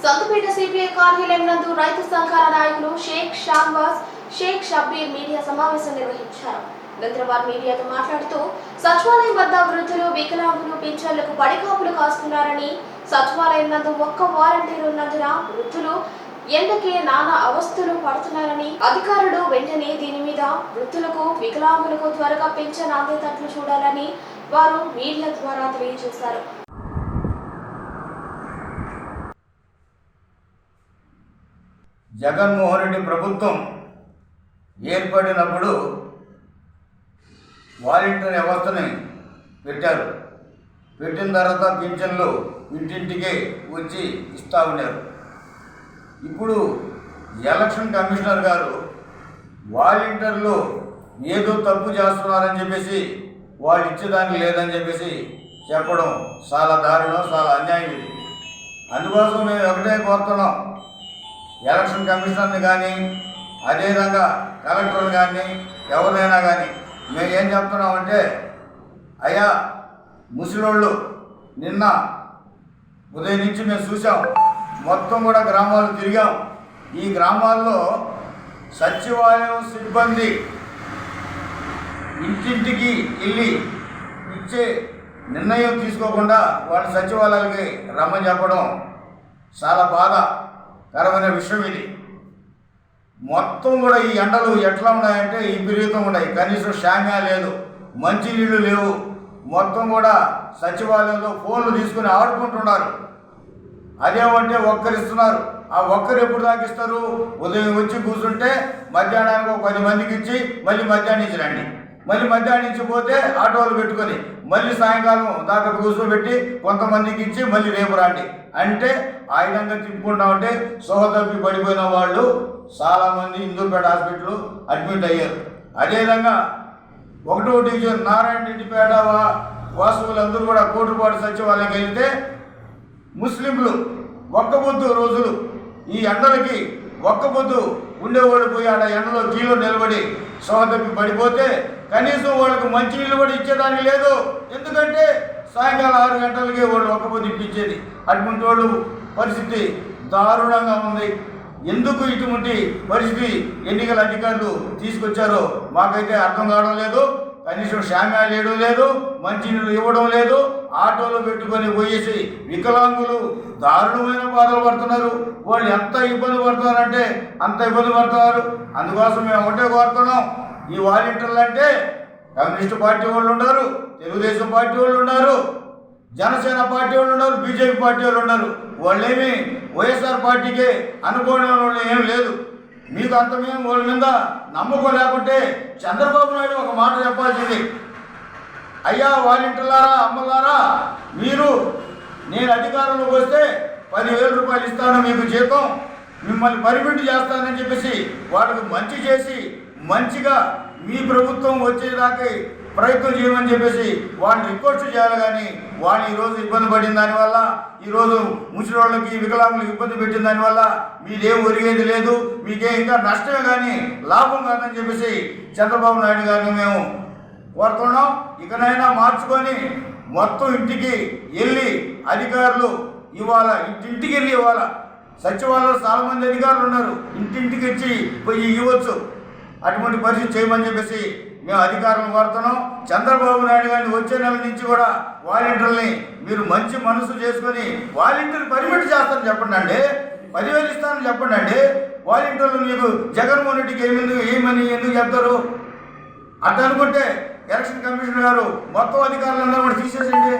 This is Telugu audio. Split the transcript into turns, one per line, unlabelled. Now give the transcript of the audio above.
సంతపేట సిపిఐ కార్యాలయం నందు రైతు సంఘాల నాయకులు షేక్ షాబాజ్, షేక్ షబ్బీర్ మీడియా సమావేశం నిర్వహించారు. అనంతరం వారు మీడియాతో మాట్లాడుతూ సచివాలయం వద్ద వృద్ధులు, వికలాంగులు, పింఛన్లకు పడికాపులు కాస్తున్నారని, సచివాలయం నందు ఒక్క వాలంటీర్ ఉన్నందున వృద్ధులు ఎండకే నానా అవస్థలు పడుతున్నారని, అధికారులు వెంటనే దీని మీద వృద్ధులకు, వికలాంగులకు త్వరగా పింఛన్ అందేటట్లు చూడాలని వారు మీడియా ద్వారా తెలియజేశారు.
జగన్మోహన్ రెడ్డి ప్రభుత్వం ఏర్పడినప్పుడు వాలంటీర్ వ్యవస్థని పెట్టారు. పెట్టిన తర్వాత పింఛన్లు ఇంటింటికే వచ్చి ఇస్తూ ఉన్నారు. ఇప్పుడు ఎలక్షన్ కమిషనర్ గారు వాలంటీర్లు ఏదో తప్పు చేస్తున్నారని చెప్పేసి వాళ్ళు ఇచ్చేదానికి లేదని చెప్పేసి చెప్పడం చాలా దారుణం, చాలా అన్యాయం ఇది. అందుకోసం మేము ఒకటే కోరుతున్నాం, ఎలక్షన్ కమిషనర్ని కానీ అదేవిధంగా కలెక్టర్ని కానీ ఎవరినైనా కానీ మేము ఏం చెప్తున్నామంటే, అయ్యా ముసలోళ్ళు నిన్న ఉదయం నుంచి మేము చూసాం, మొత్తం కూడా గ్రామాలు తిరిగాం. ఈ గ్రామాల్లో సచివాలయం సిబ్బంది ఇంటింటికి వెళ్ళి ఇచ్చే నిర్ణయం తీసుకోకుండా వాళ్ళ సచివాలయాలకి రమ్మని చెప్పడం చాలా బాధాకరమైన విషయం ఇది. మొత్తం కూడా ఈ ఎండలు ఎట్లా ఉన్నాయంటే ఈ విపరీతంగా ఉన్నాయి. కనీసం షామ్యా లేదు, మంచినీళ్ళు లేవు. మొత్తం కూడా సచివాలయంలో ఫోన్లు తీసుకుని ఆడుకుంటున్నారు. అదేమంటే ఒక్కరిస్తున్నారు. ఆ ఒక్కరు ఎప్పుడు దాకిస్తారు? ఉదయం వచ్చి కూర్చుంటే మధ్యాహ్నానికి ఒక 10 మందికి ఇచ్చి మళ్ళీ మధ్యాహ్నం నుంచి రండి, మళ్ళీ మధ్యాహ్నం నుంచి పోతే ఆటోలు పెట్టుకొని మళ్ళీ సాయంకాలం దాకా కూర్చోబెట్టి కొంతమందికి ఇచ్చి మళ్ళీ రేపు రండి అంటే ఆ విధంగా తిప్పుకుంటా ఉంటే సోహతప్పి పడిపోయిన వాళ్ళు చాలామంది హిందూపేట హాస్పిటల్ అడ్మిట్ అయ్యారు. అదేవిధంగా 1వ డివిజన్ నారాయణ రెడ్డిపేట వాసువులందరూ కూడా కోటిపాడు సచివాలయంకి వెళ్తే ముస్లింలు ఒక్కబొద్దు రోజులు ఈ ఎండలకి ఒక్కబొద్దు ఉండేవాడు పోయి ఆడ ఎండలో కీలో నిలబడి సోహతప్పి పడిపోతే కనీసం వాళ్ళకి మంచినీళ్ళు కూడా ఇచ్చేదానికి లేదు. ఎందుకంటే సాయంకాలం 6 గంటలకే వాళ్ళు ఒక్కబొద్దు ఇప్పించేది. అటువంటి వాళ్ళు పరిస్థితి దారుణంగా ఉంది. ఎందుకు ఇటువంటి పరిస్థితి ఎన్నికల అధికారులు తీసుకొచ్చారో మాకైతే అర్థం కావడం లేదు. కనీసం షామ్యా వేయడం లేదు, మంచినీళ్ళు ఇవ్వడం లేదు. ఆటోలో పెట్టుకొని పోయేసి వికలాంగులు దారుణమైన బాధలు పడుతున్నారు. వాళ్ళు ఎంత ఇబ్బంది పడుతున్నారంటే అంత ఇబ్బంది పడుతున్నారు. అందుకోసం మేము ఒకటే కోరుతున్నాం, ఈ వాలంటీర్లు అంటే కమ్యూనిస్టు పార్టీ వాళ్ళు ఉన్నారు, తెలుగుదేశం పార్టీ వాళ్ళు ఉన్నారు, జనసేన పార్టీ వాళ్ళు ఉన్నారు, బీజేపీ పార్టీ వాళ్ళు ఉన్నారు. వాళ్ళేమి వైఎస్ఆర్ పార్టీకి అనుకోవడం వాళ్ళు ఏం లేదు. మీకు అంతమేం వాళ్ళ మీద నమ్మకం లేకుంటే చంద్రబాబు నాయుడు ఒక మాట చెప్పాల్సింది, అయ్యా వాలంటీర్లారా, అమ్మలారా, మీరు నేను అధికారంలోకి వస్తే 10,000 రూపాయలు ఇస్తాను మీకు జీతం, మిమ్మల్ని పర్మిట్ చేస్తానని చెప్పేసి వాళ్ళకి మంచి చేసి మంచిగా మీ ప్రభుత్వం వచ్చేదాకా ప్రయత్నం చేయమని చెప్పేసి వాళ్ళని రిక్వెస్ట్ చేయాలి. కానీ వాళ్ళు ఈరోజు ఇబ్బంది పడిన దానివల్ల, ఈరోజు ముసలివాళ్ళకి వికలాంగులకు ఇబ్బంది పెట్టిన దానివల్ల మీదేం ఒరిగేది లేదు, మీకే ఇంకా నష్టమే కానీ లాభం కాదని చెప్పేసి చంద్రబాబు నాయుడు గారిని మేము కోరుతున్నాం. ఇకనైనా మార్చుకొని మొత్తం ఇంటికి వెళ్ళి అధికారులు ఇవాళ ఇంటింటికి వెళ్ళి ఇవాళ సచివాలయంలో చాలామంది అధికారులు ఉన్నారు, ఇంటింటికి వచ్చి పోయి ఇవ్వచ్చు. అటువంటి పరిస్థితి చేయమని చెప్పేసి మేము అధికారులను కోరుతున్నాం. చంద్రబాబు నాయుడు గారిని వచ్చే నెల నుంచి కూడా వాలంటీర్లని మీరు మంచి మనసు చేసుకొని వాలంటీర్ పర్మిట్ చేస్తారని చెప్పండి అండి, 10,000 ఇస్తారని చెప్పండి అండి. వాలంటీర్లు మీకు జగన్మోహన్ రెడ్డికి ఏమని ఎందుకు చెప్తారు? అట్లా అనుకుంటే ఎలక్షన్ కమిషనర్ గారు మొత్తం అధికారులందరూ కూడా తీసేసండి.